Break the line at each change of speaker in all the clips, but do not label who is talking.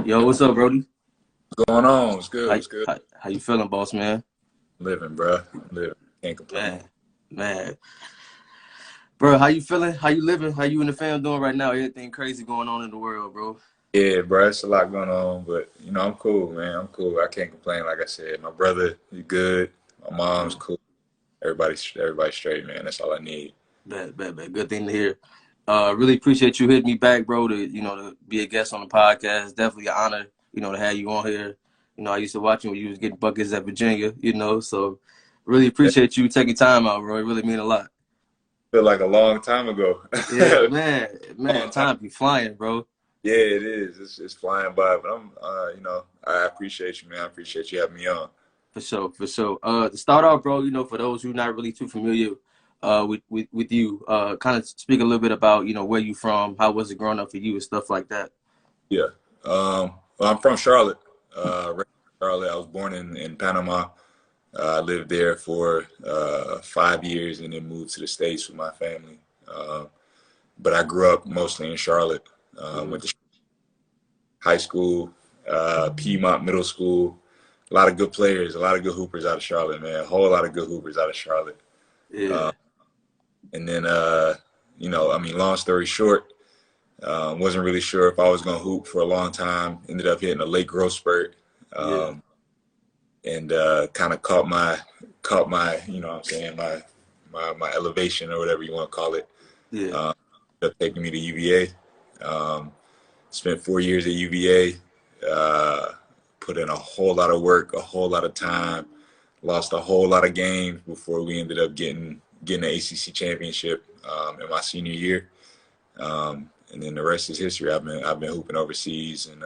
Yo, what's up, Brody?
What's going on? What's good?
How,
What's good?
how you feeling, boss man?
Living, bro. Living. Can't complain.
Man, bro, how you feeling? How you living? How you and the fam doing right now? Everything crazy going on in the world, bro.
Yeah, bro. It's a lot going on, but I'm cool, man. I'm cool. I can't complain. Like I said, my brother, he good. My mom's
Mm,
cool. Everybody's straight, man. That's all I need.
bet. Good thing to hear. Really appreciate you hitting me back, bro. To be a guest on the podcast. Definitely an honor, to have you on here. I used to watch you when you was getting buckets at Virginia. So really
It
appreciate you taking time out, bro. It really mean a lot.
feel like a long time ago.
Yeah, man,
Long time.
time be flying, bro.
Yeah, it is. It's flying by, but I appreciate you, man. I appreciate you having me on.
For sure. To start off, bro, for those who not really too familiar with you, kind of speak a little bit about, where you from, how was it growing up for you and stuff like that.
Yeah. Well, I'm from Charlotte. Right in Charlotte. I was born in Panama. I lived there for 5 years and then moved to the States with my family. But I grew up mostly in Charlotte.
Mm,
Went to high school, Piedmont Middle School. A lot of good players, a lot of good hoopers out of Charlotte, man. A whole lot of good hoopers out of Charlotte.
yeah,
And then, long story short, wasn't really sure if I was going to hoop for a long time. Ended up hitting a late growth spurt.
yeah,
Um, and kind of caught my what I'm saying, my elevation or whatever you want to call it.
yeah,
Um, Taking me to UVA. Spent 4 years at UVA. Put in a whole lot of work, a whole lot of time. Lost a whole lot of games before we ended up getting an ACC championship in my senior year. And then the rest is history. I've been hooping overseas and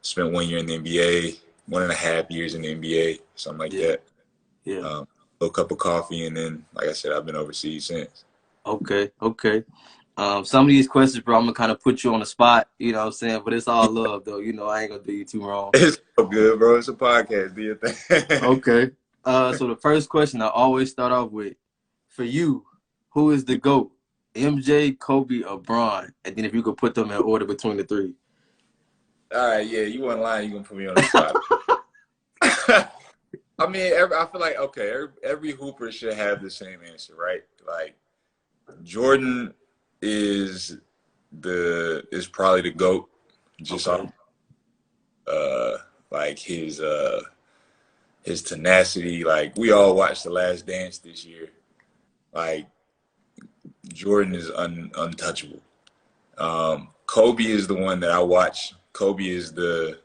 spent 1 year in the NBA, 1.5 years in the NBA, something like
yeah,
that.
yeah.
A little cup of coffee, and then, like I said, I've been overseas since.
Okay. Some of these questions, bro, I'm gonna kind of put you on the spot, you know what I'm saying? But it's all love, though. I ain't gonna do you too wrong.
It's so good, bro. It's a podcast. Do your thing.
Okay. So the first question I always start off with, for you, who is the GOAT? MJ, Kobe, or Bron? And then if you could put them in order between the three.
All right, yeah, you weren't lying. You gonna put me on the spot. I mean, I feel like every hooper should have the same answer, right? Like Jordan is probably the GOAT, just
Okay.
off like his tenacity. Like we all watched The Last Dance this year. Like Jordan is untouchable. Kobe is the one that I watch. Kobe is the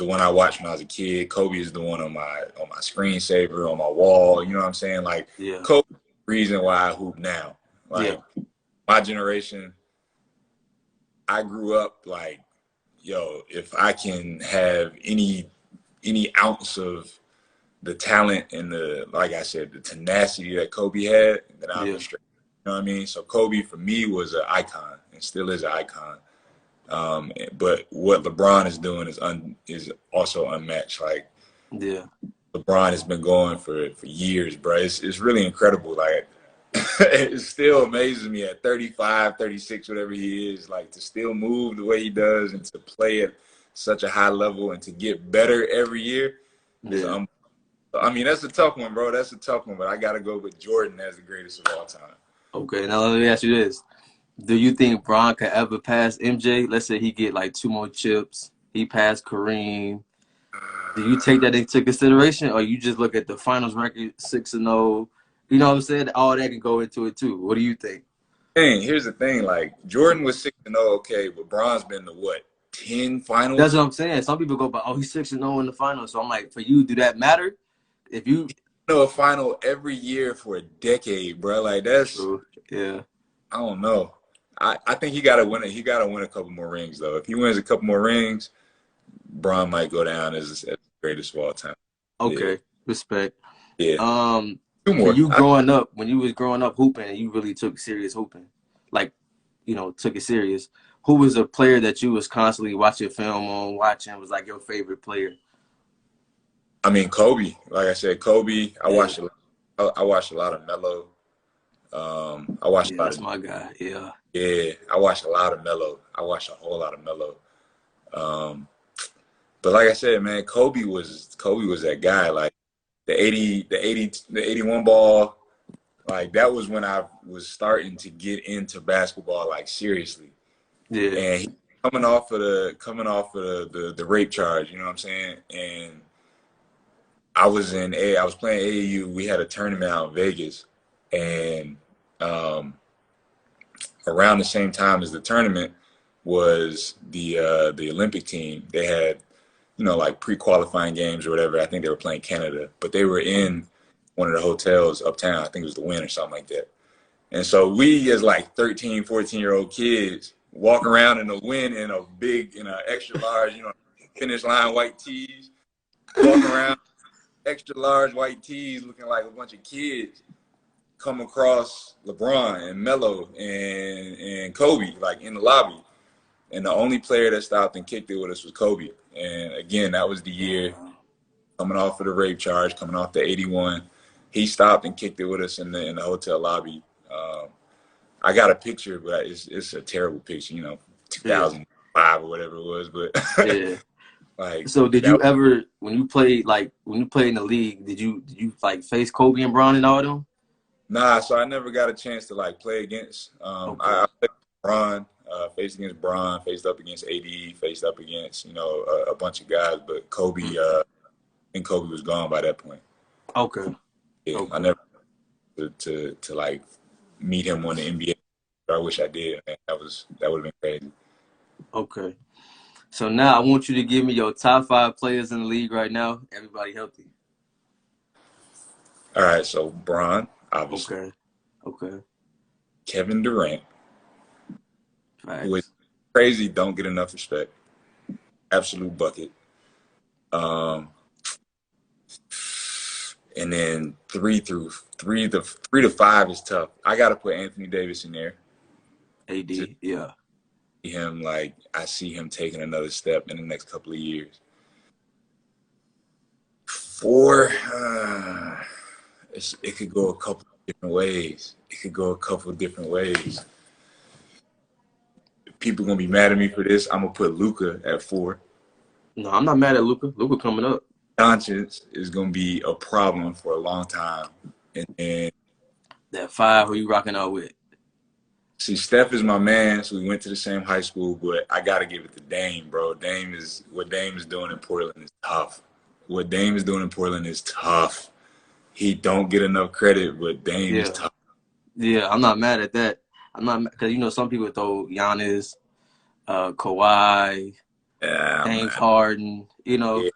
one I watched when I was a kid. Kobe is the one on my screensaver on my wall. You know what I'm saying? Like
Yeah.
Kobe is the reason why I hoop now.
Yeah.
Like my generation, I grew up like, yo, if I can have any ounce of the talent and like I said, the tenacity that Kobe had, then I'll be
Yeah.
straight. You know what I mean? So Kobe for me was an icon and still is an icon. But what LeBron is doing is also unmatched. Like
Yeah.
LeBron has been going for years, bro. It's really incredible. Like it still amazes me at 35, 36, whatever he is, like to still move the way he does and to play at such a high level and to get better every year is
Yeah.
I mean, that's a tough one, bro. That's a tough one, but I got to go with Jordan as the greatest of all time.
Okay. Now let me ask you this. Do you think Bron could ever pass MJ? Let's say he get like 2 more chips. He passed Kareem. Do you take that into consideration, or you just look at the finals record 6-0? You know what I'm saying? All that can go into it too. What do you think?
Dang, here's the thing. Like Jordan was 6-0, okay, but Bron's been to what, 10
That's what
finals?
I'm saying. Some people go, but he's 6-0 in the finals. So I'm like, for you, do that matter? If you
A final every year for a decade, bro. Like that's
True. Yeah.
I don't know. I think he gotta win it. He gotta win a couple more rings though. If he wins a couple more rings, Bron might go down as the greatest of all time. Yeah,
Okay. Respect.
yeah.
Um,
Two
for
more.
you growing up, when you was growing up hooping, and you really took serious hooping, like took it serious. Who was a player that you was constantly watching film on, watching was like your favorite player?
I mean, Kobe. Like I said, Kobe.
Yeah.
I watched a lot of Melo. I watched
Yeah,
a lot
that's
of
my guy. Yeah.
yeah. I watched a lot of Melo. I watched a whole lot of Melo. But like I said, man, Kobe was that guy. Like the 81 ball, like that was when I was starting to get into basketball like seriously.
Yeah.
And he coming off of the rape charge, you know what I'm saying? And I was playing AAU. We had a tournament out in Vegas, and um, around the same time as the tournament was the Olympic team. They had, like pre-qualifying games or whatever. I think they were playing Canada, but they were in one of the hotels uptown. I think it was the Wynn or something like that. And so we, as like 13, 14-year-old kids, walk around in the Wynn in a extra large, finish line white tees, walking around extra large white tees, looking like a bunch of kids. Come across LeBron and Melo and Kobe like in the lobby. And the only player that stopped and kicked it with us was Kobe. And again, that was the year coming off of the rape charge, coming off the 81. He stopped and kicked it with us in the hotel lobby. I got a picture, but it's a terrible picture,
Yeah.
2005 or whatever it was. But
Yeah.
like
So did
that.
you ever, when you played in the league, did you like face Kobe and Bron and all of them?
Nah, so I never got a chance to like play against.
Okay.
I played Bron, faced against Bron, faced up against AD, faced up against a bunch of guys, but Kobe, I think Kobe was gone by that point.
Okay.
Yeah, I
Okay.
never to like meet him on the NBA. I wish I did, man. That would have been crazy.
Okay. So now I want you to give me your top 5 players in the league right now. Everybody healthy.
All right, so Bron, obviously,
Okay. Okay.
Kevin Durant, who is
Facts.
crazy, don't get enough respect. Absolute bucket. Um, and then three to five is tough. I got to put Anthony Davis in there. To
AD. Yeah.
see him, like I see him taking another step in the next couple of years. Four, it could go a couple of different ways. People gonna be mad at me for this. I'm gonna put Luka at 4.
No, I'm not mad at Luca. Luca coming up.
Conscience is gonna be a problem for a long time. And
That 5, who you rocking out with?
see, Steph is my man, so we went to the same high school, but I gotta give it to Dame, bro. What Dame is doing in Portland is tough. What Dame is doing in Portland is tough. He don't get enough credit, but Dame is
Yeah.
tough.
Yeah, I'm not mad at that. I'm not, because some people throw Giannis, Kawhi,
Yeah,
James Harden.
yeah, man.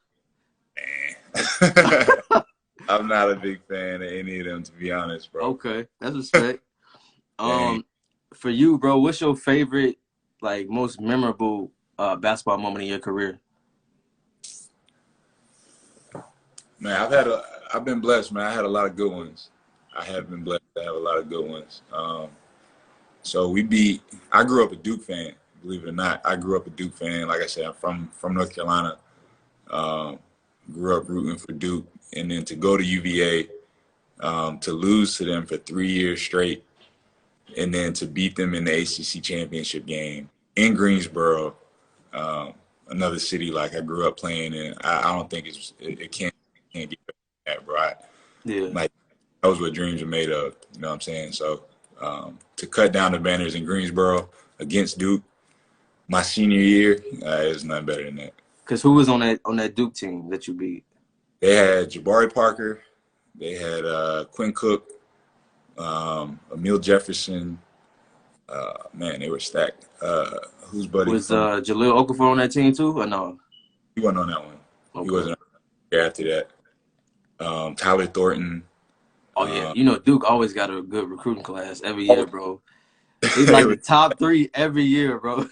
I'm not a big fan of any of them, to be honest, bro.
Okay, that's respect.
Dame,
For you, bro, what's your favorite, like, most memorable basketball moment in your career?
man, I've been blessed, man. I had a lot of good ones. I have been blessed to have a lot of good ones. So I grew up a Duke fan, believe it or not. I grew up a Duke fan. Like I said, I'm from North Carolina. Um, Grew up rooting for Duke. And then to go to UVA, to lose to them for 3 years straight, and then to beat them in the ACC championship game in Greensboro, um, another city like I grew up playing in. I don't think it can't get better than that, bro.
Yeah.
Like, that was what dreams are made of. You know what I'm saying? So to cut down the banners in Greensboro against Duke my senior year, there's nothing better than that.
Because who was on that Duke team that you beat?
They had Jabari Parker. They had Quinn Cook, Emil Jefferson. Man, they were stacked. Who's buddy
Was
from?
Jaleel Okafor on that team too, or no?
He wasn't on that one. He
Okay.
wasn't after that. Tyler Thornton.
Oh yeah,
Uh,
Duke always got a good recruiting class every year,
oh,
bro. It's like the top 3 every year, bro.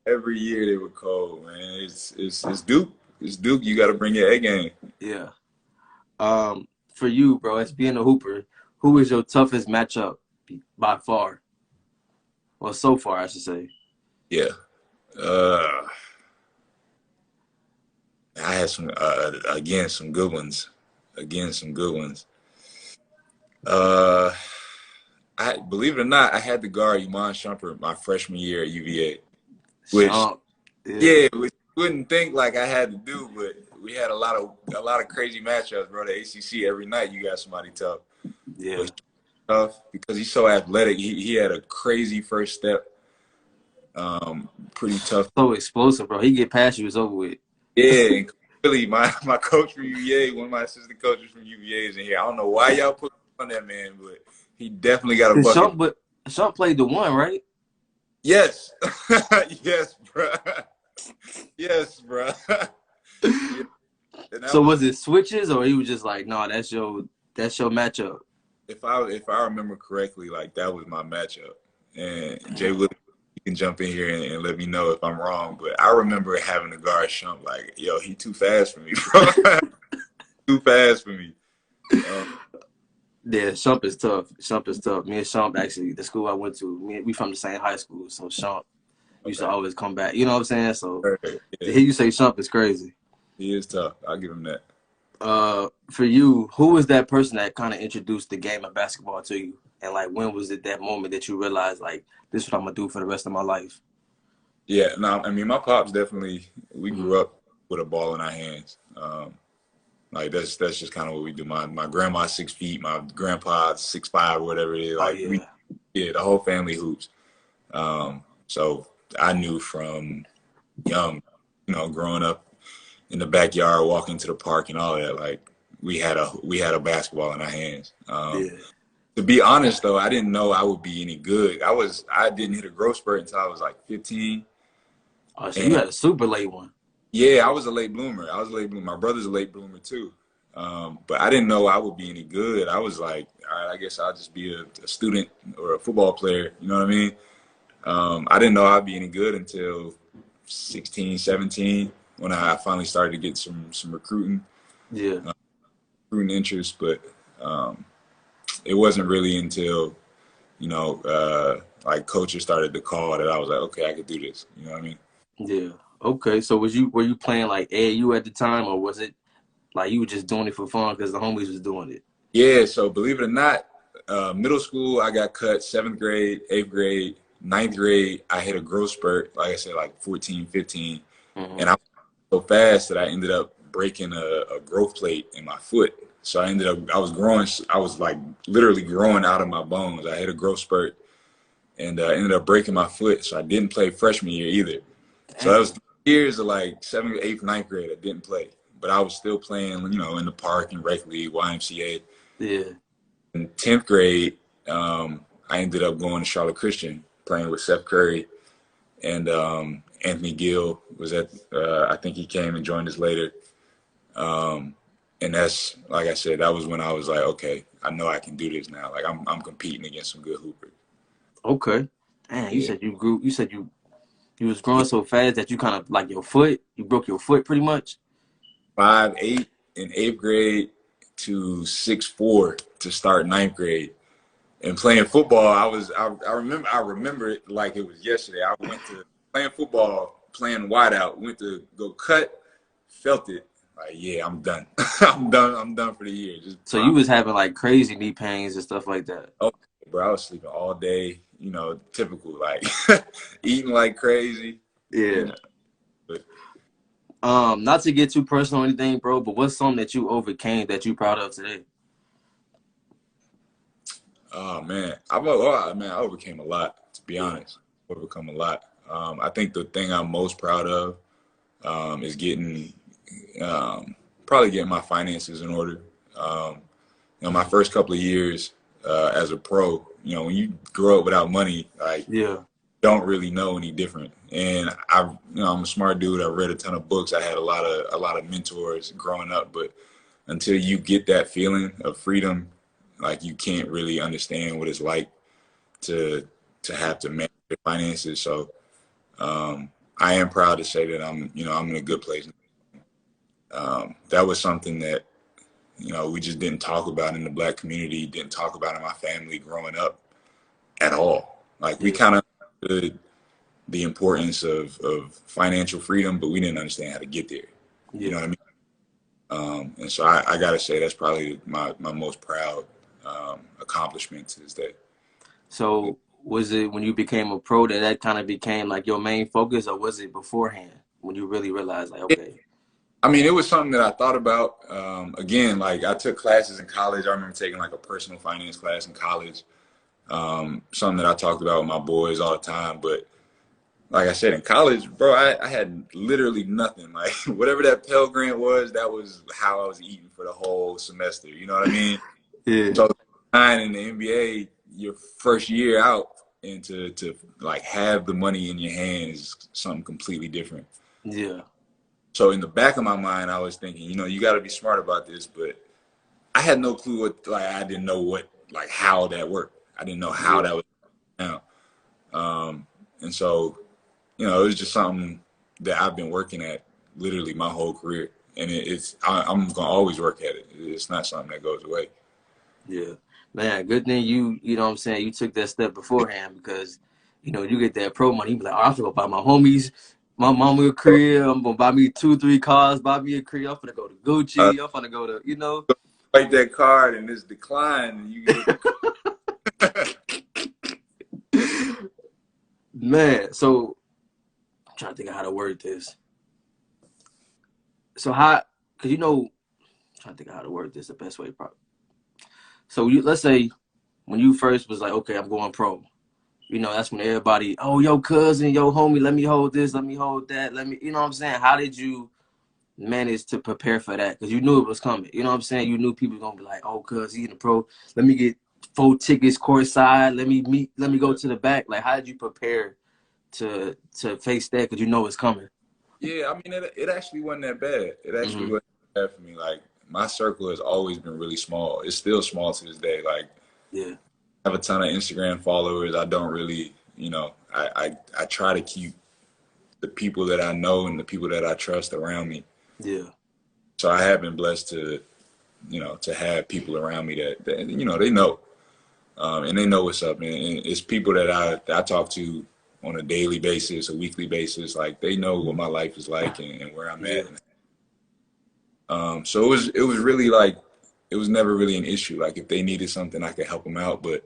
every year they were cold, man. It's Duke. It's Duke. You got to bring your A game.
Yeah. For you, bro, as being a hooper, who is your toughest matchup by far? Well, so far, I should say.
Yeah. Uh, I had some good ones. Again, some good ones. I believe it or not, I had to guard Iman Shumpert my freshman year at UVA, which
Shump. Yeah.
wouldn't think like I had to do, but we had a lot of crazy matchups, bro. The ACC every night you got somebody tough,
Yeah.
but tough because he's so athletic. He had a crazy first step. Pretty tough.
So explosive, bro. He get past you, it's over with.
Yeah, and really, my coach from UVA, one of my assistant coaches from UVA is in here. I don't know why y'all put on that man, but he definitely got a bucket.
But Shump played the one, right?
Yes, yes, bro. Yes, bro. Yeah.
So was it switches, or he was just like, "No, that's your matchup."
If I remember correctly, like that was my matchup. And Jay Williams, you can jump in here and let me know if I'm wrong, but I remember having to guard Shump like, yo, he too fast for me, bro. Too fast for me.
Yeah, Shump is tough. Shump is tough. Me and Shump, actually, the school I went to, we from the same high school, so Shump used to always come back. You know what I'm saying? So to hear you say Shump is crazy.
He is tough. I'll give him that.
For you, who was that person that kind of introduced the game of basketball to you? And like, when was it that moment that you realized, like, this is what I'm gonna do for the rest of my life?
Yeah, no, I mean, my pops definitely. We grew up with a ball in our hands. Like that's just kind of what we do. My grandma's 6 feet. My grandpa's 6'5", whatever it is. Like the whole family hoops. So I knew from young, growing up in the backyard, walking to the park and all that. Like we had a basketball in our hands. To be honest, though, I didn't know I would be any good. I didn't hit a growth spurt until I was like 15.
Oh, so you had a super late one.
Yeah, I was a late bloomer. My brother's a late bloomer too. But I didn't know I would be any good. I was like, all right, I guess I'll just be a student or a football player. You know what I mean? I didn't know I'd be any good until 16, 17 when I finally started to get some recruiting.
Yeah.
Recruiting interest, but it wasn't really until, like coaches started to call that I was like, okay, I could do this. You know what I mean?
Yeah. Okay. So were you playing like AAU at the time, or was it like you were just doing it for fun because the homies was doing it?
Yeah. So believe it or not, middle school I got cut. 7th grade, 8th grade, 9th grade I hit a growth spurt. Like I said, like 14, 15, and I was so fast that I ended up breaking a growth plate in my foot. So I was growing. I was like literally growing out of my bones. I hit a growth spurt and ended up breaking my foot. So I didn't play freshman year either. So that was years of like 7th, 8th, 9th grade. I didn't play, but I was still playing, in the park and rec league, YMCA.
Yeah.
In 10th grade, I ended up going to Charlotte Christian, playing with Seth Curry, and Anthony Gill was at. I think he came and joined us later. And that's, like I said, that was when I was like, okay, I know I can do this now. Like I'm competing against some good hoopers.
Okay. Damn, you said you grew. You said you was growing so fast that you kind of like you broke your foot pretty much.
5'8" in 8th grade to 6'4" to start 9th grade. And playing football, I remember it like it was yesterday. I went to playing football, playing wide out, went to go cut, felt it. Like, yeah, I'm done. I'm done for the year.
So you was having like crazy knee pains and stuff like that.
Oh, bro, I was sleeping all day, typical, like eating like crazy.
Yeah. Not to get too personal or anything, bro, but what's something that you overcame that you proud of today?
Oh man, I overcame a lot. To be honest, overcome a lot. I think the thing I'm most proud of is probably getting my finances in order. My first couple of years as a pro, when you grow up without money, like don't really know any different. And I'm a smart dude. I read a ton of books. I had a lot of mentors growing up, but until you get that feeling of freedom, like you can't really understand what it's like to have to manage your finances. So I am proud to say that I'm in a good place. That was something that we just didn't talk about in the Black community, didn't talk about in my family growing up at all. Like we kind of understood the importance of financial freedom, but we didn't understand how to get there. You know what I mean? And so I got to say that's probably my most proud accomplishment is that.
So was it when you became a pro that kind of became like your main focus, or was it beforehand? when you really realized, like, okay.
I mean, it was something that I thought about. Again, like I took classes in college. I remember taking like a personal finance class in college. Something that I talked about with my boys all the time. But like I said, in college, bro, I had literally nothing. Like whatever that Pell Grant was, that was how I was eating for the whole semester. You know what I mean?
Yeah.
So in the NBA, your first year out, and to like have the money in your hands is something completely different.
Yeah.
So in the back of my mind, I was thinking, you got to be smart about this, but I had no clue what, like, I didn't know what, like, how that worked. I didn't know how
Yeah.
that was down. And so, it was just something that I've been working at literally my whole career. And I'm going to always work at it. It's not something that goes away.
Yeah. Man, good thing you know what I'm saying, you took that step beforehand because, you get that pro money, you be like, oh, I'm gonna buy my homies, my mama a crib, I'm gonna buy me 2-3 cars, buy me a crib, I'm gonna go to
Uh,
Gucci, I'm gonna go to.
Fight that card and it's declined and you get the
Man, so I'm trying to think of how to word this. So how, because I'm trying to think of how to word this the best way, probably. So let's say when you first was like, okay, I'm going pro. That's when everybody, oh, yo, cousin, yo, homie, let me hold this, let me hold that, you know what I'm saying? How did you manage to prepare for that? Because you knew it was coming. You know what I'm saying? You knew people were going to be like, oh, cuz he's in the pro. Let me get 4 tickets courtside. Let me go to the back. Like, how did you prepare to face that? Because you know it's coming.
Yeah, I mean, it actually wasn't that bad. It actually
Mm-hmm.
wasn't bad for me. Like, my circle has always been really small. It's still small to this day. Like,
Yeah.
I have a ton of Instagram followers. I don't really, I try to keep the people that I know and the people that I trust around me.
Yeah.
So I have been blessed to have people around me that they know, and they know what's up. And it's people that I talk to on a daily basis, a weekly basis. Like they know what my life is like and where I'm
Yeah.
at. So it was really like it was never really an issue. Like if they needed something, I could help them out. But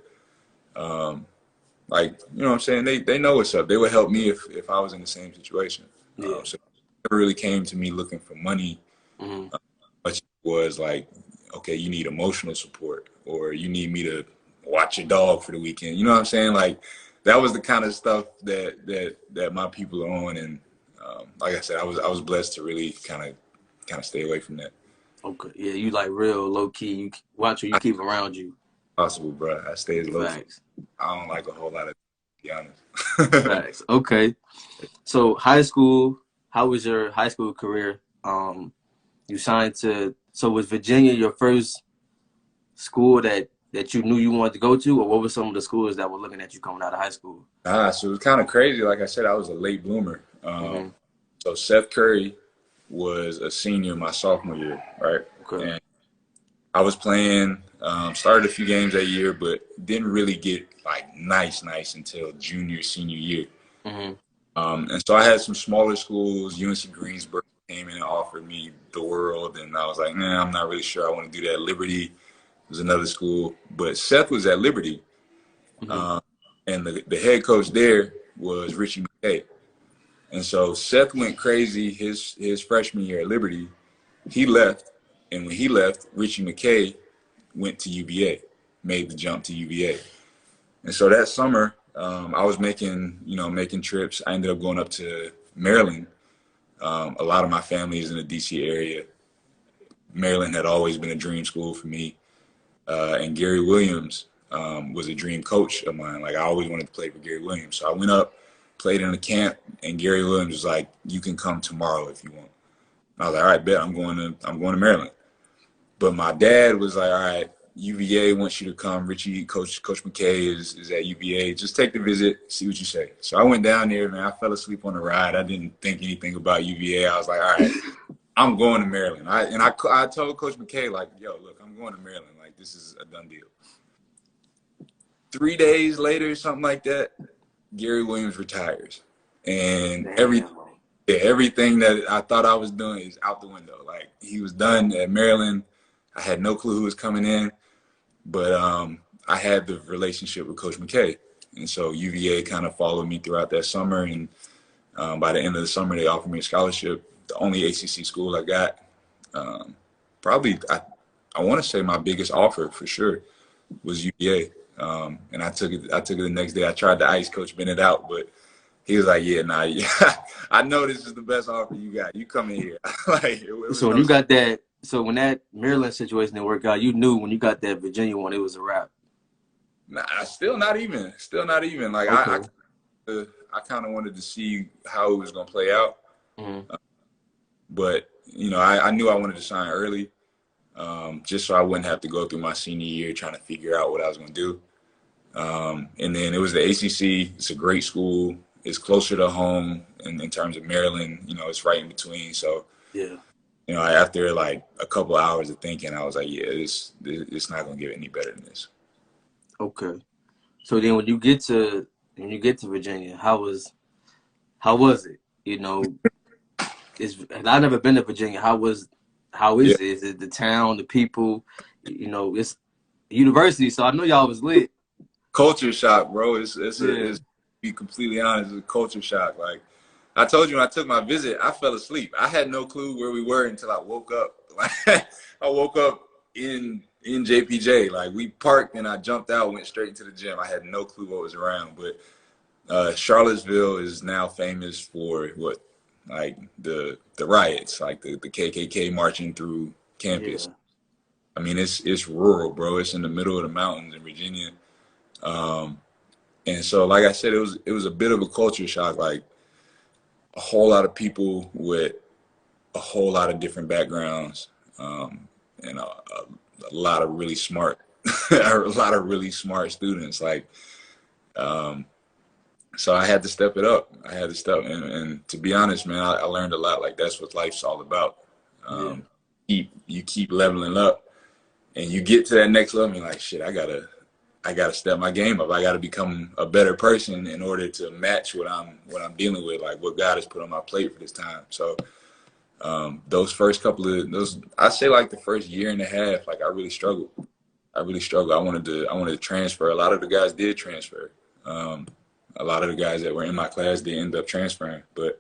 like what I'm saying, they know what's up. They would help me if I was in the same situation.
Yeah.
So it never really came to me looking for money.
Mm-hmm.
Much was like, okay, you need emotional support, or you need me to watch your dog for the weekend. You know what I'm saying? Like that was the kind of stuff that my people are on. And like I said, I was blessed to really kind of stay away from that.
Okay. Yeah, you like real low key. You watch who you keep around you.
Possible, bro. I stay as low key.
Facts.
I don't like a whole lot of, to be honest.
Facts. Okay. So high school, how was your high school career? You signed so was Virginia your first school that you knew you wanted to go to, or what were some of the schools that were looking at you coming out of high school?
So it was kind of crazy. Like I said, I was a late bloomer.
Mm-hmm.
So Seth Curry was a senior my sophomore year, right?
Okay.
And I was playing, started a few games that year, but didn't really get like nice until senior year.
Mm-hmm.
And so I had some smaller schools. UNC Greensboro came in and offered me the world, and I was like, nah, I'm not really sure I want to do that. Liberty was another school, but Seth was at Liberty,
Mm-hmm.
and the head coach there was Richie McKay. And so Seth went crazy his freshman year at Liberty. He left, and when he left, Richie McKay went to UVA, made the jump to UVA. And so that summer, I was making trips. I ended up going up to Maryland. A lot of my family is in the DC area. Maryland had always been a dream school for me. And Gary Williams was a dream coach of mine. Like I always wanted to play for Gary Williams. So I went up, played in a camp, and Gary Williams was like, "You can come tomorrow if you want." And I was like, "All right, bet. I'm going to Maryland." But my dad was like, "All right, UVA wants you to come. Coach McKay is at UVA. Just take the visit, see what you say." So I went down there, man. I fell asleep on the ride. I didn't think anything about UVA. I was like, "All right, I'm going to Maryland." I told Coach McKay, like, "Yo, look, I'm going to Maryland. Like, this is a done deal." 3 days later, something like that, Gary Williams retires, and
Damn.
everything that I thought I was doing is out the window. Like he was done at Maryland. I had no clue who was coming in, but I had the relationship with Coach McKay, and so UVA kind of followed me throughout that summer, and By the end of the summer, they offered me a scholarship. The only ACC school I got. Probably, I want to say my biggest offer for sure was UVA. And I took it. I took it the next day. I tried to ice Coach Bennett out, but he was like, "Yeah, nah, yeah. I know this is the best offer you got. You come in here." Like it was
So when
no.
you got that, so when that Maryland situation didn't work out, you knew when you got that Virginia one, it was a wrap.
Nah, still not even. Still not even. Like
Okay.
I kind of wanted to see how it was gonna play out.
Mm-hmm.
But you know, I knew I wanted to sign early, just so I wouldn't have to go through my senior year trying to figure out what I was gonna do. And then it was the ACC. It's a great school. It's closer to home in terms of Maryland. You know, it's right in between. So,
Yeah.
you know, after like a couple hours of thinking, I was like, yeah, it's not gonna get any better than this.
Okay. So then when you get to Virginia, how was it? You know, I've never been to Virginia. How
Yeah,
is it? Is it the town, the people? You know, it's university, so I know y'all was lit.
culture shock, bro.
Yeah.
It's be completely honest, it's a culture shock. Like I told you when I took my visit, I fell asleep. I had no clue where we were until I woke up. Like I woke up in JPJ. Like we parked and I jumped out, went straight into the gym. I had no clue what was around. But Charlottesville is now famous for what, like the riots, like the KKK marching through campus.
Yeah.
I mean, it's rural, bro. It's in the middle of the mountains in Virginia. Um, and so, like I said, it was a bit of a culture shock. Like a whole lot of people with a whole lot of different backgrounds, and a lot of really smart, a lot of really smart students. Like, um, so I had to step it up. I had to step, and to be honest, man, I learned a lot. Like that's what life's all about.
Yeah.
You keep leveling up, and you get to that next level. And you're like, shit, I gotta step my game up. I gotta become a better person in order to match what I'm dealing with, like what God has put on my plate for this time. So those first couple of those, I say like the first year and a half, like I really struggled. I really struggled. I wanted to transfer. A lot of the guys did transfer. Um, a lot of the guys that were in my class did end up transferring, but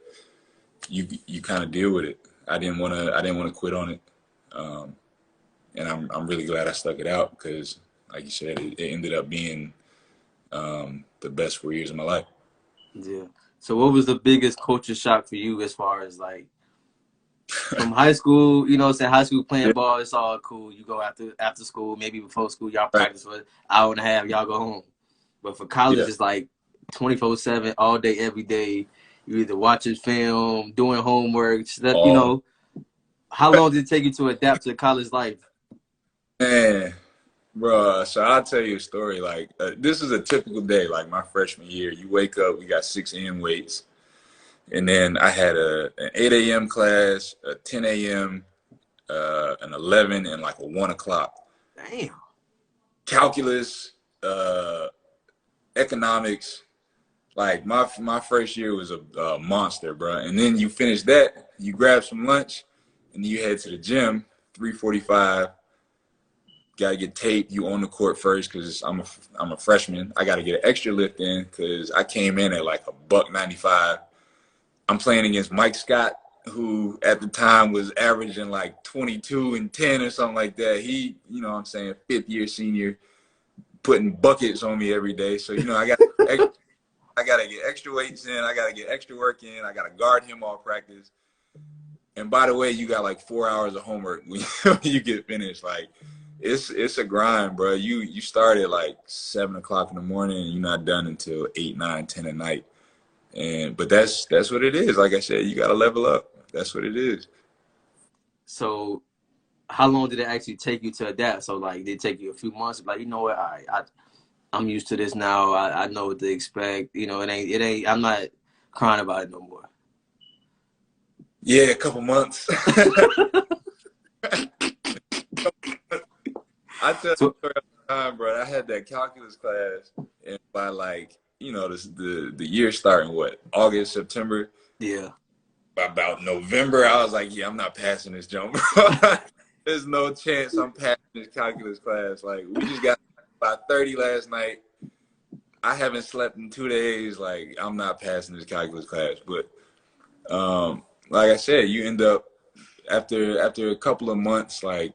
you kind of deal with it. I didn't want to quit on it, and I'm really glad I stuck it out because, like you said, it ended up being the best 4 years of my life.
Yeah. So what was the biggest culture shock for you as far as like from high school, you know what I'm saying, high school playing
Yeah,
ball, it's all cool. You go after school, maybe before school, y'all
right.
practice for an hour and a half, y'all go home. But for college,
Yeah.
it's like 24/7, all day, every day. You either watching film, doing homework, stuff, you
All
know. How long did it take you to adapt to college life?
man, bro. So I'll tell you a story. Like this is a typical day, like my freshman year. You wake up, we got 6 a.m. weights, and then I had an 8 a.m. class, a 10 a.m., an 11, and like a 1 o'clock.
Damn.
Calculus, economics. Like my first year was a monster, bro. And then you finish that, you grab some lunch, and then you head to the gym. 3:45. Got to get taped. You on the court first because I'm a freshman. I got to get an extra lift in because I came in at like a buck 95. I'm playing against Mike Scott, who at the time was averaging like 22 and 10 or something like that. He, you know what I'm saying, fifth year senior, putting buckets on me every day. So, you know, I got to get extra weights in. I got to get extra work in. I got to guard him all practice. And by the way, you got like 4 hours of homework when you get finished. Like, it's a grind, bro. You start at like 7 o'clock in the morning and you're not done until 8, 9, 10 at night. But that's what it is. Like I said, you got to level up. That's what it is.
So how long did it actually take you to adapt? So like did it take you a few months? Like, you know what, all right, I'm used to this now. I know what to expect. You know, it ain't I'm not crying about it no more.
Yeah, a couple months. I tell you
So
all the time, bro. I had that calculus class, and by like, you know, the year starting what, August, September.
yeah.
About November, I was like, yeah, I'm not passing this jump, bro. There's no chance I'm passing this calculus class. Like, we just got about 30 last night. I haven't slept in 2 days. Like, I'm not passing this calculus class. But Like I said, you end up after a couple of months, like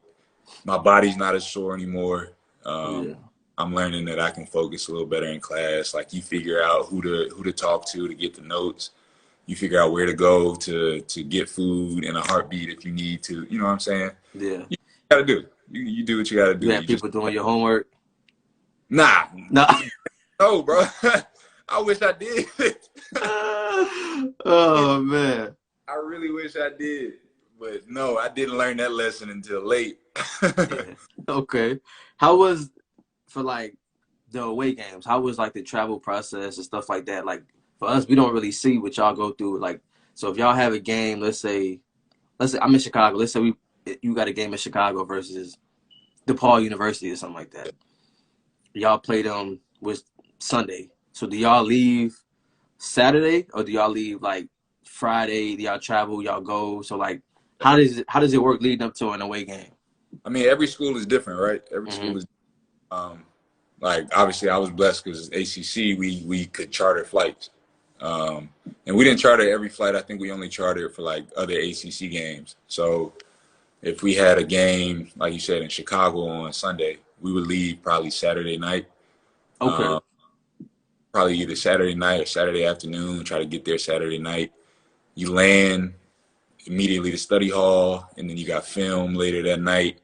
my body's not as sore anymore.
Yeah.
I'm learning that I can focus a little better in class. Like you figure out who to talk to get the notes. You figure out where to go to get food in a heartbeat if you need to. You know what I'm saying?
Yeah.
You gotta do. You do what you gotta
You
do.
had
You just
people doing your homework?
nah.
No.
No, bro. I wish I did.
Oh man.
I really wish I did. But no, I didn't learn that lesson until late.
Yeah. Okay. How was for like the away games? How was like the travel process and stuff like that? Like for us, we don't really see what y'all go through. Like, so if y'all have a game, let's say I'm in Chicago. Let's say you got a game in Chicago versus DePaul University or something like that. Y'all play them with Sunday. So do y'all leave Saturday or do y'all leave like Friday? Do y'all travel? Y'all go? So like, how does it work leading up to an away game?
I mean, every school is different, right? Every
Mm-hmm.
school is um like obviously I was blessed because ACC we could charter flights. And we didn't charter every flight. I think we only chartered for like other ACC games. So if we had a game, like you said, in Chicago on Sunday, we would leave probably Saturday night.
Okay.
Um, Probably either Saturday night or Saturday afternoon. Try to get there Saturday night. You land immediately to study hall, and then you got film later that night.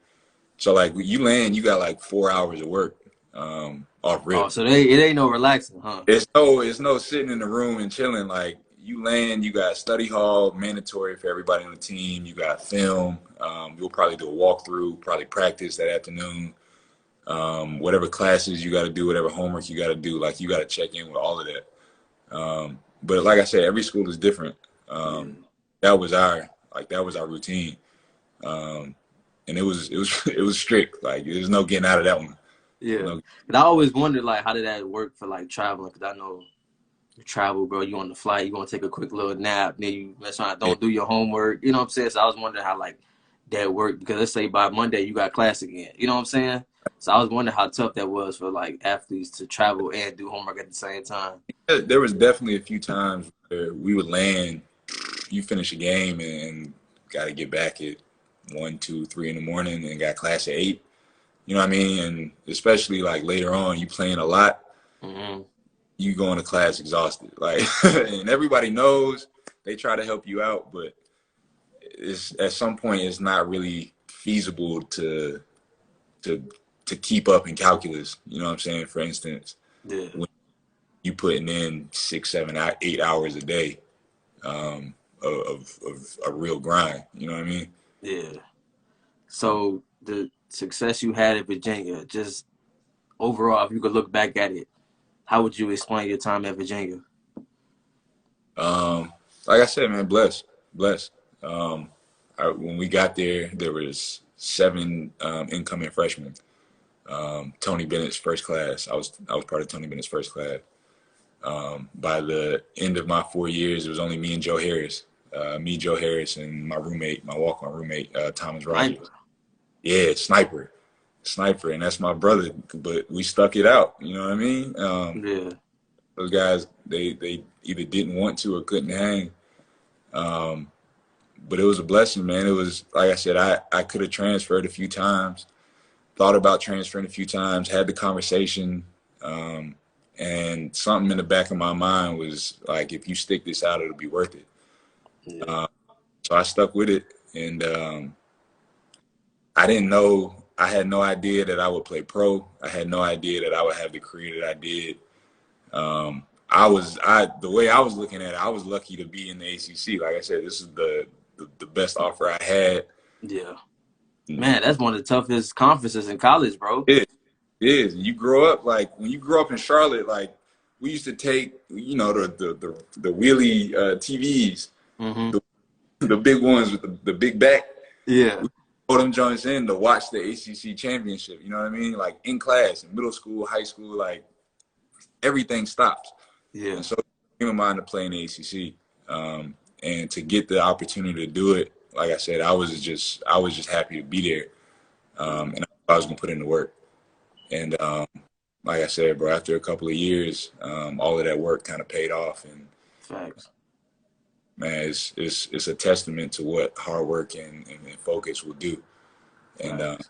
So like you land, you got like 4 hours of work off
Oh,
rip.
so it ain't no relaxing, huh?
It's no sitting in the room and chilling. Like you land, you got study hall mandatory for everybody on the team. You got film. You'll probably do a walkthrough, probably practice that afternoon. Whatever classes you got to do, whatever homework you got to do, like you got to check in with all of that. But like I said, every school is different.
Yeah.
That was our routine, um, and it was it was strict. Like there's no getting out of that one.
Yeah.
No,
But I always wondered like how did that work for like traveling? Because I know you travel, bro. You on the flight, you gonna take a quick little nap, then you mess around, don't do your homework. You know what I'm saying? So I was wondering how like that worked because let's say by Monday you got class again. You know what I'm saying? So I was wondering how tough that was for like athletes to travel and do homework at the same time.
there was definitely a few times where we would land. You finish a game and got to get back at 1, 2, 3 in the morning, and got class at 8. You know what I mean? And especially like later on, you playing a lot,
Mm-hmm.
you go into class exhausted. Like, and everybody knows they try to help you out, but it's at some point it's not really feasible to to keep up in calculus. You know what I'm saying? For instance,
Yeah.
when you putting in 6, 7, 8 hours a day of a real grind. You know what I mean?
Yeah. So the success you had at Virginia, just overall, if you could look back at it, how would you explain your time at Virginia?
Um, like I said, man, blessed. Um, when we got there, there was 7 incoming freshmen. Tony Bennett's first class. I was part of Tony Bennett's first class. By the end of my 4 years, it was only me and Joe Harris. Me, Joe Harris, and my roommate, my walk-on roommate, Thomas
Sniper.
Rogers. Yeah, sniper, and that's my brother. But we stuck it out. You know what I mean?
Yeah.
Those guys, they either didn't want to or couldn't hang. Um, but it was a blessing, man. It was like I said, I could have transferred a few times, thought about transferring a few times, had the conversation, and something in the back of my mind was like, if you stick this out, it'll be worth it.
Yeah.
Um, so I stuck with it, and I didn't know. I had no idea that I would play pro. I had no idea that I would have the career that I did. The way I was looking at it, I was lucky to be in the ACC. Like I said, this is the best offer I had.
Yeah. Man, that's one of the toughest conferences in college, bro.
It is. You grow up like when you grow up in Charlotte, like we used to take, the wheelie TVs,
Mm-hmm.
the big ones with the big back.
Yeah.
We put them joints in to watch the ACC championship. You know what I mean? Like in class, in middle school, high school, like everything stops.
Yeah.
And so it came in mind to play in the ACC, and to get the opportunity to do it. Like I said, I was just happy to be there,
Yeah.
and I was gonna put in the work. And like I said, bro, after a couple of years, all of that work kind of paid off, and
Facts.
man, it's a testament to what hard work and focus will do. And
Facts.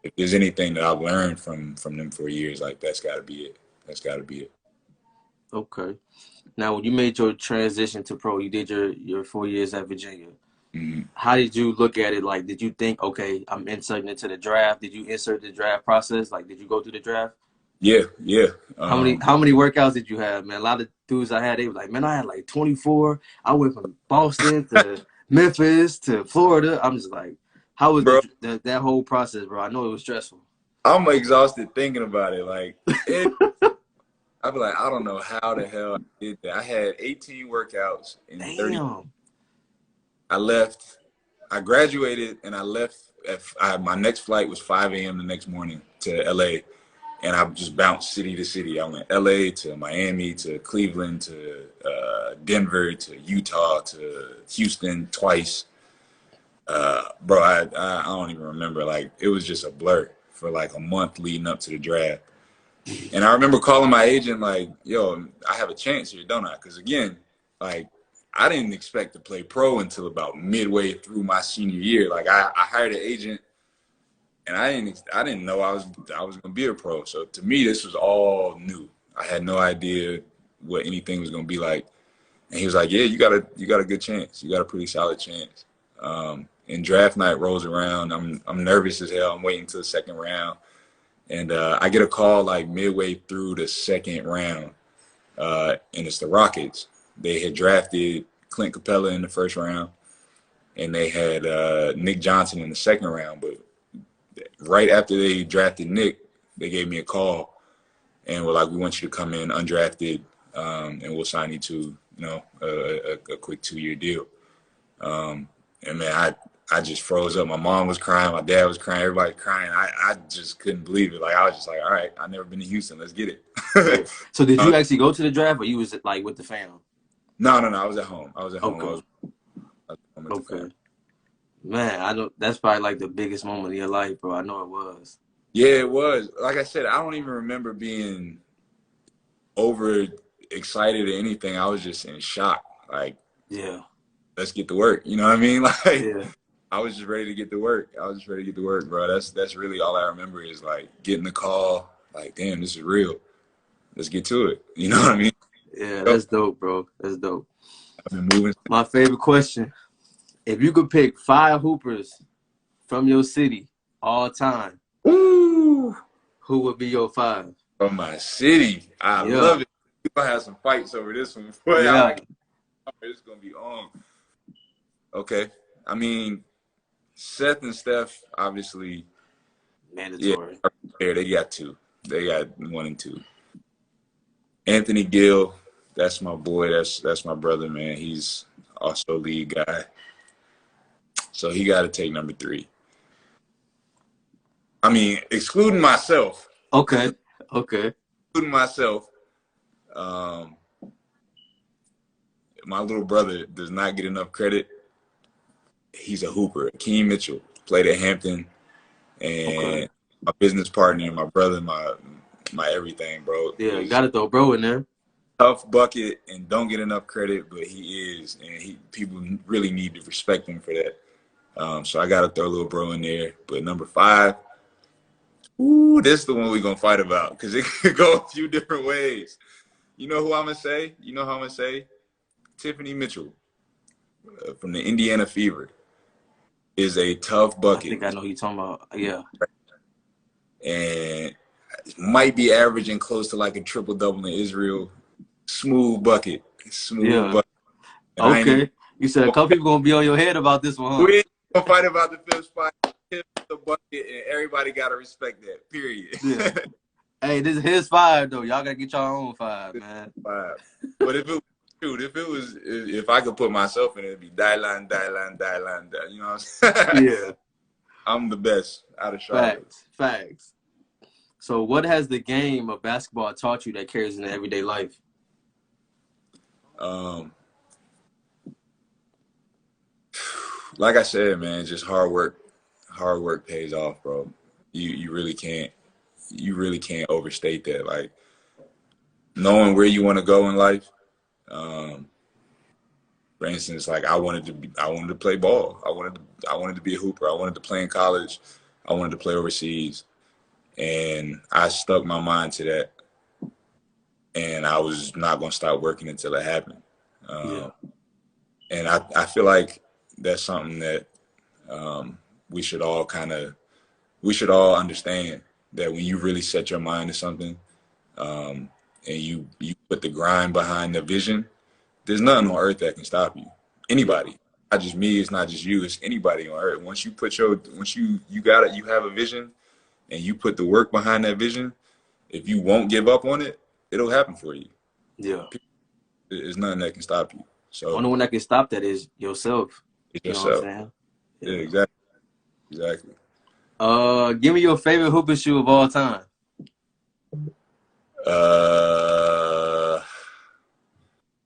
if there's anything that I've learned from them 4 years, like that's got to be it. That's got to be it.
Okay. Now, when you made your transition to pro, you did your 4 years at Virginia.
Mm-hmm.
How did you look at it? Like, did you think, okay, I'm inserting into the draft? Did you insert the draft process? Like, did you go through the draft?
Yeah, yeah.
How many workouts did you have, man? A lot of dudes I had, they were like, man, I had like 24. I went from Boston to Memphis to Florida. I'm just like, how was
Bro,
that whole process, bro? I know it was stressful.
I'm exhausted thinking about it. Like, I'd be like, I don't know how the hell I did that. I had 18 workouts in 30.
Damn.
I left. I graduated and I left. My next flight was 5 a.m. the next morning to LA. And I just bounced city to city. I went LA to Miami to Cleveland to Denver to Utah to Houston twice. Bro, I don't even remember. Like, it was just a blur for like a month leading up to the draft. And I remember calling my agent like, yo, I have a chance here, don't I? Because again, like, I didn't expect to play pro until about midway through my senior year. Like, I hired an agent, and I didn't know I was gonna be a pro. So to me, this was all new. I had no idea what anything was gonna be like. And he was like, yeah, you got a good chance. You got a pretty solid chance. And draft night rolls around. I'm nervous as hell. I'm waiting till the second round. And I get a call like midway through the second round, and it's the Rockets. They had drafted Clint Capella in the first round, and they had Nick Johnson in the second round. But right after they drafted Nick, they gave me a call and were like, "We want you to come in undrafted, and we'll sign you to a quick 2-year deal." And man, I just froze up. My mom was crying. My dad was crying. Everybody crying. I just couldn't believe it. Like, I was just like, all right, I've never been to Houston. Let's get it.
So did you actually go to the draft, or you was like with the fam?
No. I was at home. I was at home.
Okay.
I was home with the
Okay.
family.
Man, I know that's probably like the biggest moment of your life, bro. I know it was.
Yeah, it was. Like I said, I don't even remember being over excited or anything. I was just in shock. Like,
Yeah.
let's get to work. You know what I mean? Like,
Yeah.
I was just ready to get to work. I was just ready to get to work, bro. That's really all I remember is like getting the call. Like, damn, this is real. Let's get to it. You know what I mean?
Yeah, that's dope, bro. That's dope.
I've been moving.
My favorite question. If you could pick 5 hoopers from your city all time,
Ooh,
who would be your 5?
from my city. I love it. We're gonna have some fights over this one. Boy,
Yeah.
It's gonna be on. Okay. I mean, Seth and Steph, obviously,
Mandatory.
yeah, they got 2. They got 1 and 2. Anthony Gill, that's my boy. That's my brother, man. He's also lead guy. So he got to take number 3. I mean, excluding myself.
Okay.
Excluding myself, my little brother does not get enough credit. He's a hooper. Akeem Mitchell played at Hampton, and my business partner, my brother, my everything, bro.
Yeah, you got to throw bro in there.
Tough bucket and don't get enough credit, but he is, and people really need to respect him for that. So I got to throw a little bro in there. But number 5, ooh, this is the one we're going to fight about because it could go a few different ways. You know who I'm going to say? You know how I'm going to say? Tiffany Mitchell from the Indiana Fever is a tough bucket.
I think I know who you're talking about. Yeah.
And might be averaging close to like a triple-double in Israel. Smooth bucket. Bucket. And
okay. You said a couple people going to be on your head about this one, huh?
We ain't going to fight about the 5th spot. The bucket, and everybody got to respect that, period.
Yeah. Hey, this is his 5, though. Y'all got to get your own 5, man.
5. But if I could put myself in it, it'd be Dylan. You know what I'm saying?
Yeah.
I'm the best out of Charlotte.
Facts. So what has the game of basketball taught you that carries into everyday life?
Like I said, man, just hard work. Hard work pays off, bro. You really can't overstate that. Like, knowing where you want to go in life, For instance, like I wanted to play ball. I wanted to be a hooper. I wanted to play in college. I wanted to play overseas, and I stuck my mind to that. And I was not going to stop working until it happened.
Yeah.
And I feel like that's something that we should all understand, that when you really set your mind to something, and you put the grind behind the vision, there's nothing on earth that can stop you.
Yeah.
Anybody, not just me. It's not just you. It's anybody on earth. Once you got it, you have a vision, and you put the work behind that vision. If you won't give up on it, it'll happen for you.
Yeah.
There's nothing that can stop you. So
Only one that can stop that is yourself.
it's
You know what I'm
yourself.
saying?
Yeah,
Yeah.
exactly.
Give me your favorite hooper shoe of all time.
Uh,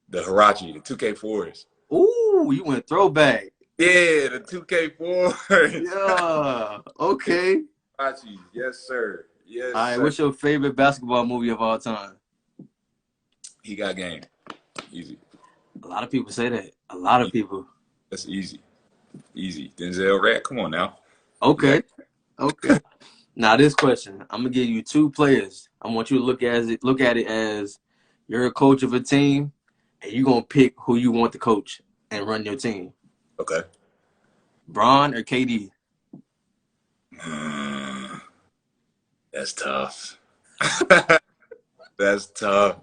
the Hirachi, the 2K4s.
Ooh, you went throwback.
Yeah, the 2K4s.
Yeah. Okay.
Hirachi, yes sir, yes
All right.
sir.
What's your favorite basketball movie of all time?
He got game. Easy.
A lot of people say that. A lot of people.
That's easy. Easy. Denzel Rat, come on now.
Okay. Okay. Now this question, I'm gonna give you two players. I want you to look at it as you're a coach of a team, and you're gonna pick who you want to coach and run your team.
Okay.
Bron or KD?
That's tough. That's tough.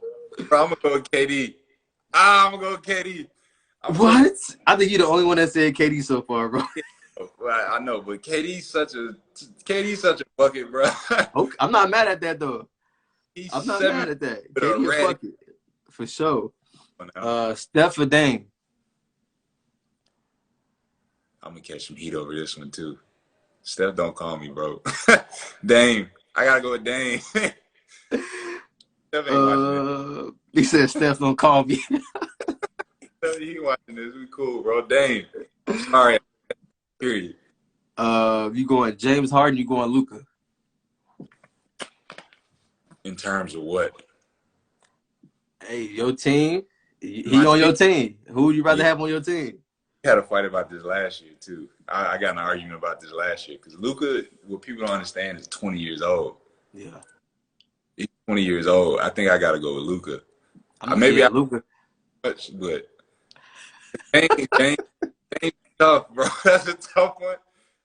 Bro, I'm gonna go with KD. I'm gonna go with KD.
What? I think you're the only one that said KD so far, bro.
Well, I know, but KD's such a bucket, bro.
Okay, I'm not mad at that though.
He's
I'm not
7
mad at that.
with a
KD a
rat.
bucket for sure.
I'm
Steph or Dame?
gonna catch some heat over this one too. Steph, don't call me, bro. Dame. I gotta go with Dame. Steph ain't watching this.
He said Steph don't call me.
He ain't watching this. We cool, bro. Dame. I'm sorry. Period.
You going James Harden? You going Luka?
In terms of what?
Hey, your team. He
My
on your
team?
team. Who would you rather
Yeah.
have on your team?
We had a fight about this last year too. I got in an argument about this last year because Luka, what people don't understand, is 20 years old.
Yeah,
He's 20 years old. I think I gotta go with Luka.
maybe Luka.
But Dame tough, bro. That's a tough one.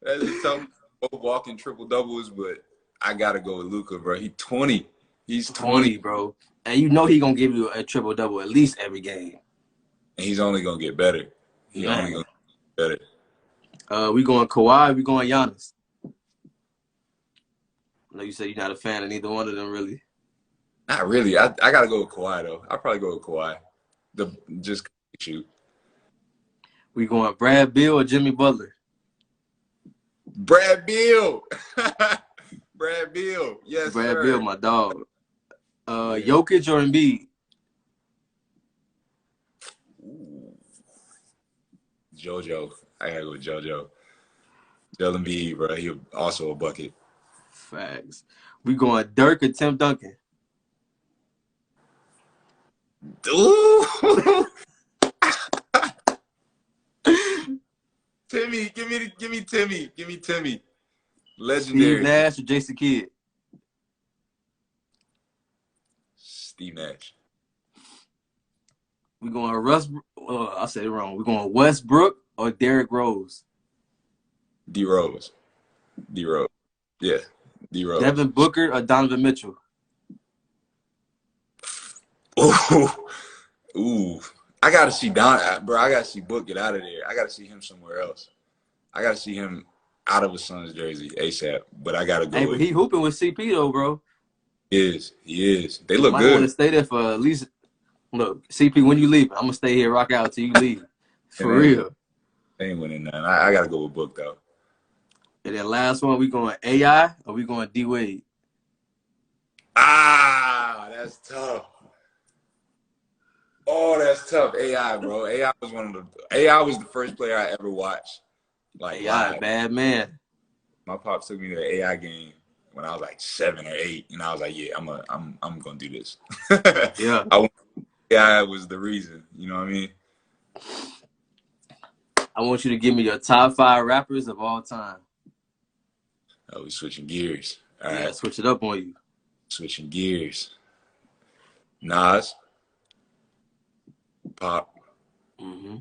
That's a tough one. Both walking triple doubles, but I gotta go with Luka, bro. He's 20. He's 20,
bro. And you know he gonna give you a triple double at least every game.
and he's only gonna get better. He's
Man.
only gonna get better.
We going Kawhi. We going Giannis. I know you said you're not a fan of neither one of them, really.
Not really. I gotta go with Kawhi though. I'll probably go with Kawhi. Just shoot.
We going Brad Beal or Jimmy Butler?
Brad Beal. Brad Beal. Yes,
Brad
sir.
Beal, my dog. Jokic or Embiid?
Ooh. JoJo. I gotta go with JoJo. Joel Embiid, bro. He also a bucket.
Facts. We going Dirk or Tim Duncan?
Ooh. Timmy, give me Timmy. Give me Timmy. Legendary.
Steve Nash or Jason Kidd?
Steve Nash.
We going I said it wrong. We going Westbrook or Derrick Rose?
D Rose. Yeah. D Rose.
Devin Booker or Donovan Mitchell?
Ooh. I gotta see bro. I gotta see Book get out of there. I gotta see him somewhere else. I gotta see him out of a Suns jersey ASAP. But I gotta go.
Hey, but he hooping with CP though, bro.
He is. They look
Might
good.
want to stay there for at least. Look, CP, when you leave, I'm gonna stay here, rock out till you leave. For real.
They ain't winning none. I gotta go with Book though.
And then last one, we going AI or we going D Wade?
That's tough. Oh, that's tough. AI, bro. AI was the first player I ever watched. Like
AI,
live.
bad man.
My pops took me to the AI game when I was like 7 or 8, and I was like, yeah, I'm gonna do this.
Yeah.
AI was the reason. You know what I mean?
I want you to give me your top 5 rappers of all time.
Oh, we switching gears. All
Yeah,
right,
switch it up on you.
switching gears. Nas, Pop.
Mm-hmm.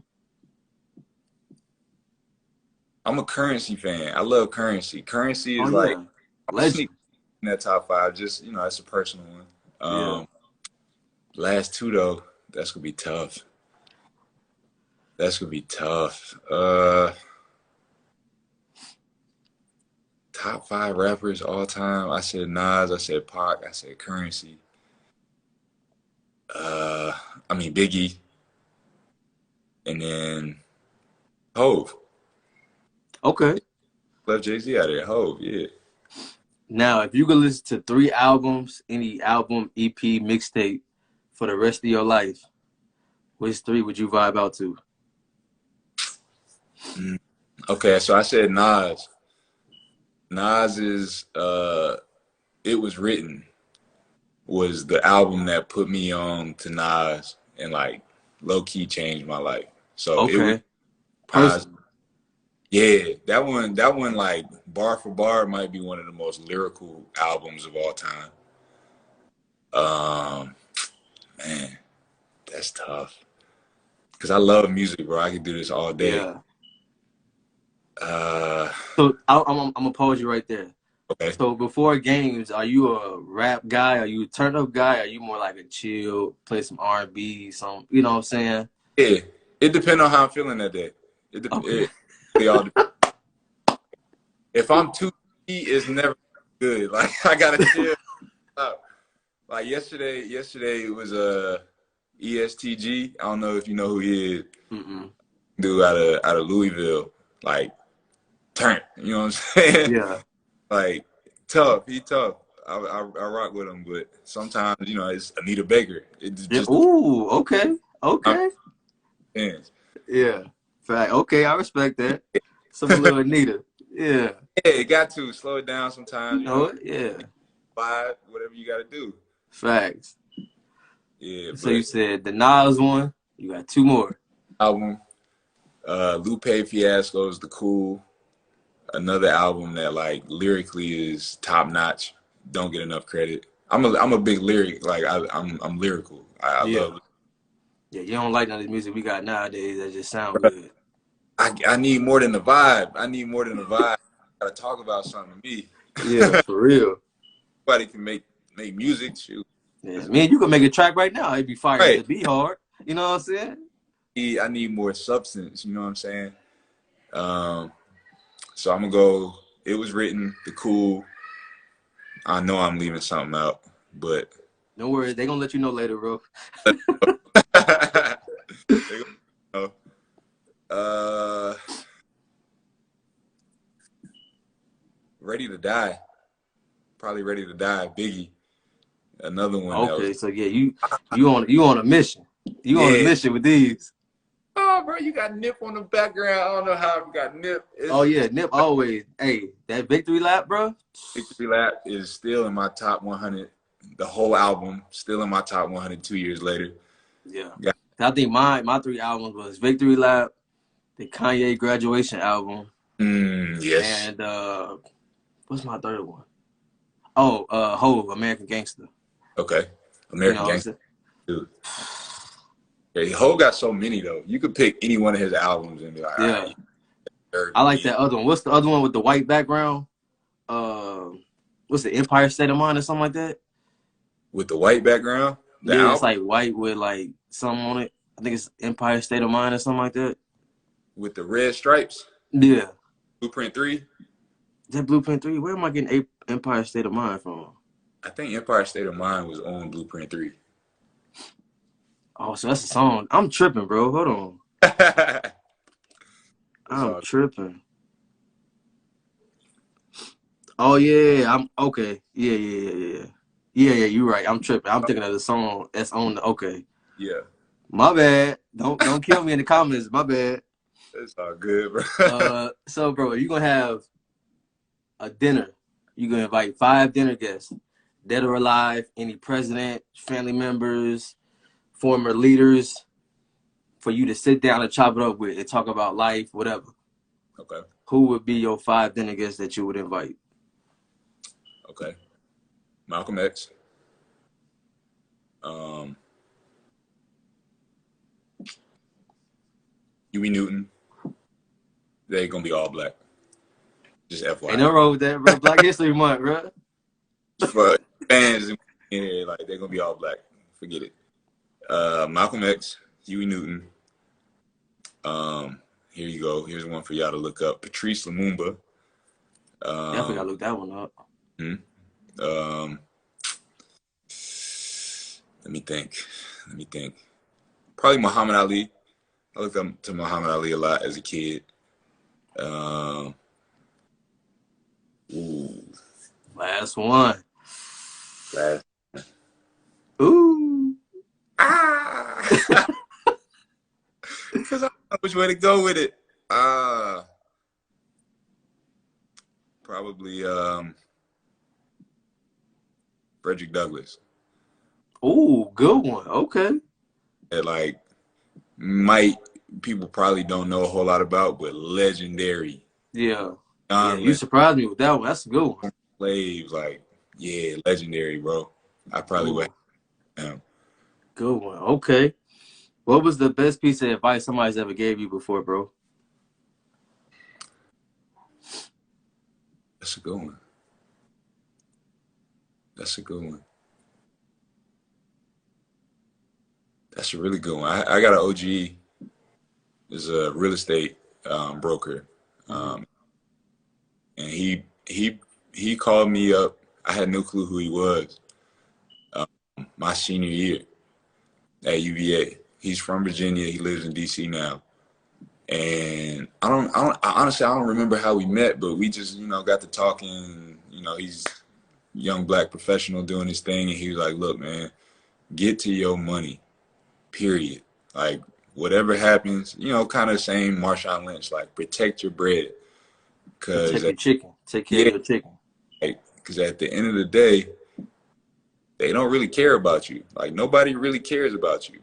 I'm a Currency fan. I love Currency. Currency
Oh
is like
yeah,
I'm a sneak
legend.
in that top 5. Just that's a personal one.
Yeah.
Last two though, that's gonna be tough. That's gonna be tough. Top 5 rappers all time. I said Nas. I said Pac. I said Currency. Uh, I mean Biggie, and then Hove.
Okay.
Left Jay-Z out of there. Hove, yeah.
Now, if you could listen to 3 albums, any album, EP, mixtape, for the rest of your life, which 3 would you vibe out to?
Okay, so I said Nas. Nas is It Was Written was the album that put me on to Nas and like low key changed my life. So it was
Okay.
Nas.
Personal.
Yeah, that one like bar for bar might be one of the most lyrical albums of all time. Um Man, that's tough. Cause I love music, bro. I could do this all day.
Yeah.
Uh
So I'm gonna pause you right there.
okay.
So before games, are you a rap guy? Are you a turn up guy? Are you more like a chill, play some R&B, some, you know what I'm saying?
Yeah. It depends on how I'm feeling that day.
Okay.
They all if I'm too heat, it's never good. Like I gotta chill out. Like yesterday it was ESTG. I don't know if you know who he is.
Mm-mm.
Dude out of Louisville. Like turn. You know what I'm saying?
Yeah.
Like tough. He tough. I rock with him, but sometimes it's Anita Baker. It
Yeah.
just
Ooh. Okay. Okay.
depends.
Yeah. Fact. Okay. I respect that. Some little Anita. Yeah.
Yeah, it got to slow it down
You
sometimes.
know it. Yeah.
Vibe, whatever you got to do.
Facts.
Yeah,
So you
but
said the Nas one. You got 2 more.
album, Lupe Fiasco's The Cool. Another album that like lyrically is top notch. Don't get enough credit. I'm a big lyric. Like I'm lyrical. I
Yeah.
love.
Yeah. You don't like none of the music we got nowadays that just sound good.
I need more than the vibe. I need more than the vibe. I gotta talk about something to me.
Yeah. For real.
Nobody can make music. Shoot.
Yeah, man, you can make a track right now. It'd be fire.
Right.
It'd be hard. You know what I'm saying?
I need more substance. You know what I'm saying? So I'm gonna go. It Was Written. The Cool. I know I'm leaving something out, but
Don't worry. They're going to let you know later, bro.
uh, Ready to Die. Probably Ready to Die. Biggie. Another one that
Okay,
was.
so yeah, you on a mission. You on a
Yeah.
mission with these.
Oh, bro, you got Nip on the background. I don't know how you got Nip.
Oh yeah, Nip always. Hey, that victory lap, bro.
Victory Lap is still in my top 100. The whole album still in my top 100 2 years later.
Yeah.
Yeah.
I think my 3 albums was Victory Lap, the Kanye Graduation album,
Yes.
and what's my 3rd one? Oh, Hove, American Gangster.
Okay.
You
American
know what I'm
Gangster.
saying?
Dude. Yeah, Ho got so many though. You could pick any one of his albums and be like, all
Yeah.
right, third
I
for
like
me.
that other one. What's the other one with the white background? What's the Empire State of Mind or something like that?
With the white background, the
Yeah, it's
album
like white with like something on it. I think it's Empire State of Mind or something like that.
with the red stripes,
Yeah.
Blueprint 3.
Is that Blueprint 3? Where am I getting Empire State of Mind from?
I think Empire State of Mind was on Blueprint 3.
Oh, so that's a song. I'm tripping, bro. Hold on.
It's
I'm
all
tripping. Oh yeah, I'm okay. Yeah, you're right. I'm tripping. I'm thinking of the song that's on the okay.
yeah.
My bad. Don't kill me in the comments. My bad.
It's all good, bro.
So bro, you're gonna have a dinner. You're gonna invite 5 dinner guests, dead or alive, any president, family members, former leaders. for you to sit down and chop it up with and talk about life, whatever,
Okay.
who would be your 5 dinner guests that you would invite?
Okay. Malcolm X. Huey Newton. They gonna be all black. Just
Ain't no
FYI.
wrong with that, bro. Black History Month, bro.
For fans in here, like they're gonna be all black. Forget it. Malcolm X, Huey Newton. Here you go. Here's one for y'all to look up. Patrice Lumumba.
Definitely gotta look that one up.
Um, let me think. Probably Muhammad Ali. I looked up to Muhammad Ali a lot as a kid. Ooh,
Last one.
last.
Ooh.
Because I don't know which way to go with it. Probably Frederick Douglass.
Ooh, good one. Okay.
That like people probably don't know a whole lot about, but legendary.
Yeah. Yeah,
John
you surprised me with that one. That's a good one.
Slaves, like, yeah, legendary, bro. I probably would
Ooh,
have him.
good one. Okay. What was the best piece of advice somebody's ever gave you before, bro?
That's a good one. That's a good one. That's a really good one. I got an OG, is a real estate broker,
Mm-hmm.
and he called me up. I had no clue who he was. My senior year at UVA. He's from Virginia. He lives in DC now. And honestly, I don't remember how we met, but we just, got to talking. He's a young black professional doing his thing. And he was like, look, man, get to your money, period. Like, whatever happens, kind of same Marshawn Lynch, like, protect your bread. Because,
Protect your chicken. Take care of
yeah,
your chicken.
because at the end of the day, they don't really care about you. Like, nobody really cares about you.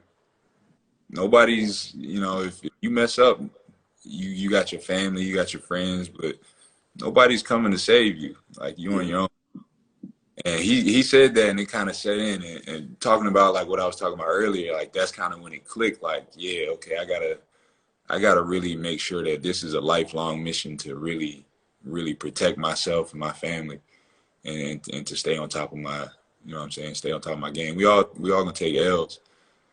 Nobody's, if you mess up, you got your family, you got your friends, but nobody's coming to save you. Like, you on
Yeah.
your own. And he said that, and it kind of set in. And talking about like what I was talking about earlier, like that's kind of when it clicked. Like, yeah, okay, I gotta really make sure that this is a lifelong mission to really, really protect myself and my family, and to stay on top of my, what I'm saying, stay on top of my game. We all gonna take L's,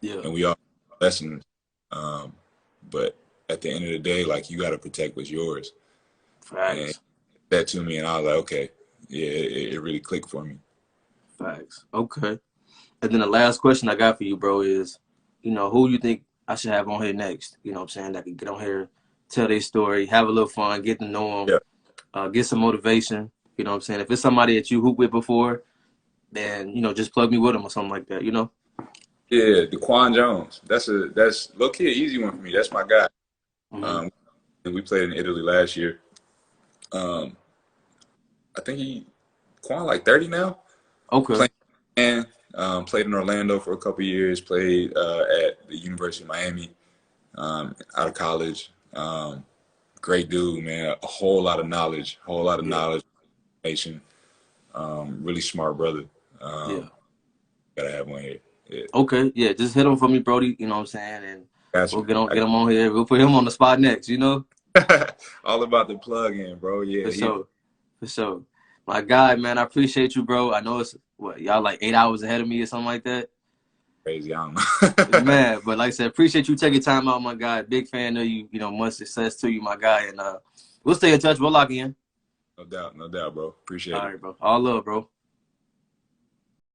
Yeah.
and we all lessons. But at the end of the day, like you got to protect what's yours. And
Facts.
that to me, and I was like, okay, yeah, it really clicked for me.
Facts. Okay. And then the last question I got for you, bro, is, who you think I should have on here next? You know what I'm saying? That can get on here, tell their story, have a little fun, get to know
Yeah,
them, get some motivation. You know what I'm saying? If it's somebody that you hoop with before, then, just plug me with them or something like that.
yeah, Daquan Jones. That's low key an easy one for me. That's my guy.
Mm-hmm.
Um, we played in Italy last year. Um, I think Quan like 30 now.
Okay.
Playing and played in Orlando for a couple years. Played at the University of Miami out of college. Great dude, man. A whole lot of knowledge.
Yeah.
Information. Really smart brother.
Yeah.
Gotta have one here. Yeah.
Okay. Yeah. Just hit him for me, Brody. You know what I'm saying? And we'll
Gotcha.
get him on here. We'll put him on the spot next.
All about the plug in, bro.
For
Yeah,
sure. For sure. My guy, man, I appreciate you, bro. I know it's y'all like 8 hours ahead of me or something like that.
crazy. I don't know.
Man, but like I said, appreciate you taking time out, my guy. Big fan of you. Much success to you, my guy. And we'll stay in touch. We'll lock in.
No doubt, bro. Appreciate
All
it.
right, bro. All love, bro.